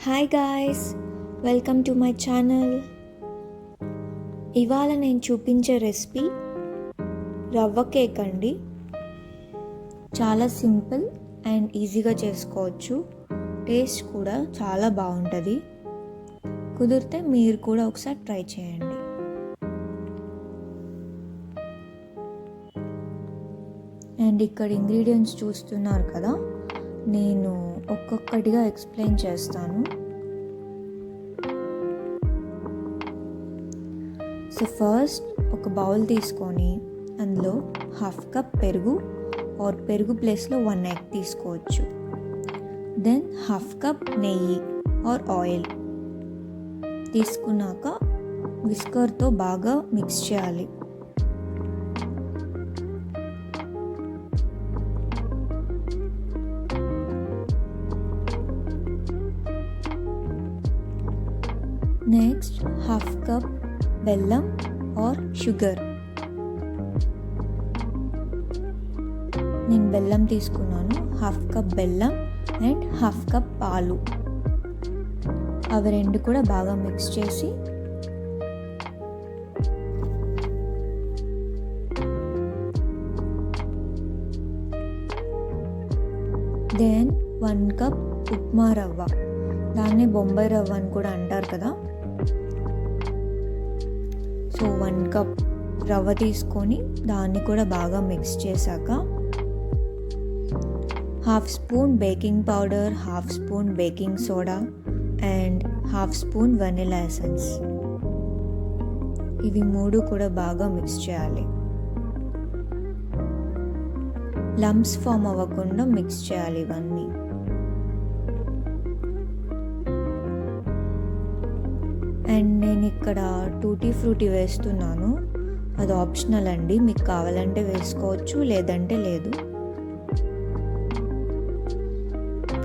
Hi guys, welcome to my channel. ఇవాళ నేను చూపించే రెసిపీ రవ్వ కేక్ అండి. చాలా సింపుల్ అండ్ ఈజీగా చేసుకోవచ్చు. టేస్ట్ కూడా చాలా బాగుంటుంది. కుదిరితే మీరు కూడా ఒకసారి ట్రై చేయండి. అండ్ ఇక్కడ ఇంగ్రీడియంట్స్ చూస్తున్నారు కదా, నేను ఒక్కొక్కటిగా ఎక్స్ప్లెయిన్ చేస్తాను. సో ఫస్ట్ ఒక బౌల్ తీసుకొని అందులో 1/2 కప్ పెరుగు ఆర్ పెరుగు ప్లేస్లో 1 ఎగ్ తీసుకోవచ్చు. దెన్ 1/2 కప్ నెయ్యి ఆర్ ఆయిల్ తీసుకున్నాక విస్కర్తో బాగా మిక్స్ చేయాలి. నెక్స్ట్ 1/2 కప్ బెల్లం ఆర్ షుగర్. నేను బెల్లం తీసుకున్నాను. 1/2 కప్ బెల్లం అండ్ 1/2 కప్ పాలు. అవి రెండు కూడా బాగా మిక్స్ చేసి దెన్ 1 కప్ ఉప్మా రవ్వ, దాన్నే బొంబాయి రవ్వ అని కూడా అంటారు కదా. సో 1 కప్ రవ్వ తీసుకొని దాన్ని కూడా బాగా మిక్స్ చేశాక 1/2 spoon baking powder, 1/2 spoon baking soda and 1/2 spoon vanilla essence, ఇవి 3 కూడా బాగా మిక్స్ చేయాలి. లంప్స్ ఫామ్ అవ్వకుండా మిక్స్ చేయాలి ఇవన్నీ. అండ్ నేను ఇక్కడ టూటీ ఫ్రూటీ వేస్తున్నాను. అది ఆప్షనల్ అండి, మీకు కావాలంటే వేసుకోవచ్చు, లేదంటే లేదు.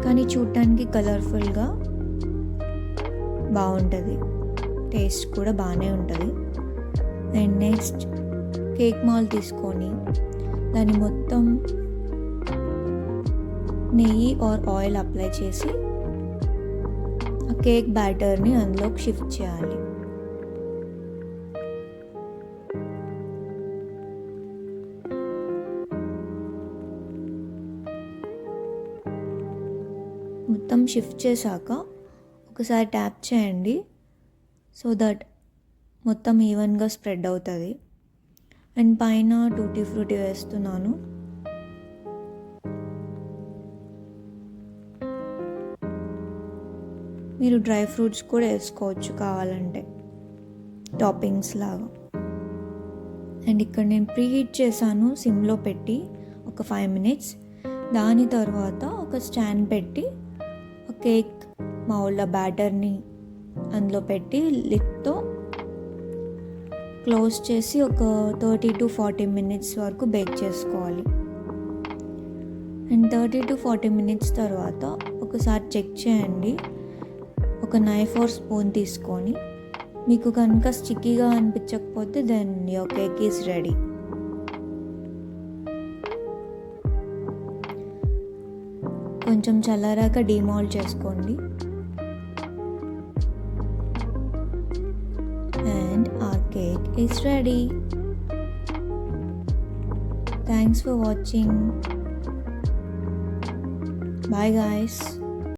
కానీ చూడటానికి కలర్ఫుల్గా బాగుంటుంది, టేస్ట్ కూడా బాగానే ఉంటుంది. అండ్ నెక్స్ట్ కేక్ మాల్ తీసుకొని దాన్ని మొత్తం నెయ్యి ఆర్ ఆయిల్ అప్లై చేసి ఆ కేక్ బ్యాటర్ని అందులోకి షిఫ్ట్ చేయాలి. మొత్తం షిఫ్ట్ చేశాక ఒకసారి ట్యాప్ చేయండి, సో దట్ మొత్తం ఈవెన్గా స్ప్రెడ్ అవుతుంది. అండ్ పైన టూటీ ఫ్రూటీ వేస్తున్నాను. మీరు డ్రై ఫ్రూట్స్ కూడా వేసుకోవచ్చు కావాలంటే, టాపింగ్స్ లాగా. అండ్ ఇక్కడ నేను ప్రీహీట్ చేశాను సిమ్లో పెట్టి ఒక 5 minutes. దాని తర్వాత ఒక స్టాండ్ పెట్టి కేక్ మౌల్డ్ బ్యాటర్ని అందులో పెట్టి లిడ్తో క్లోజ్ చేసి ఒక 30 to 40 minutes వరకు బేక్ చేసుకోవాలి. అండ్ 30 to 40 minutes తర్వాత ఒకసారి చెక్ చేయండి. ఒక నైఫ్ ఆర్ స్పూన్ తీసుకొని, మీకు కనుక స్టిక్కీగా అనిపించకపోతే then your cake is ready. కొంచెం చల్లారాక డీమోల్డ్ చేసుకోండి. And our cake is ready. Thanks for watching. Bye guys.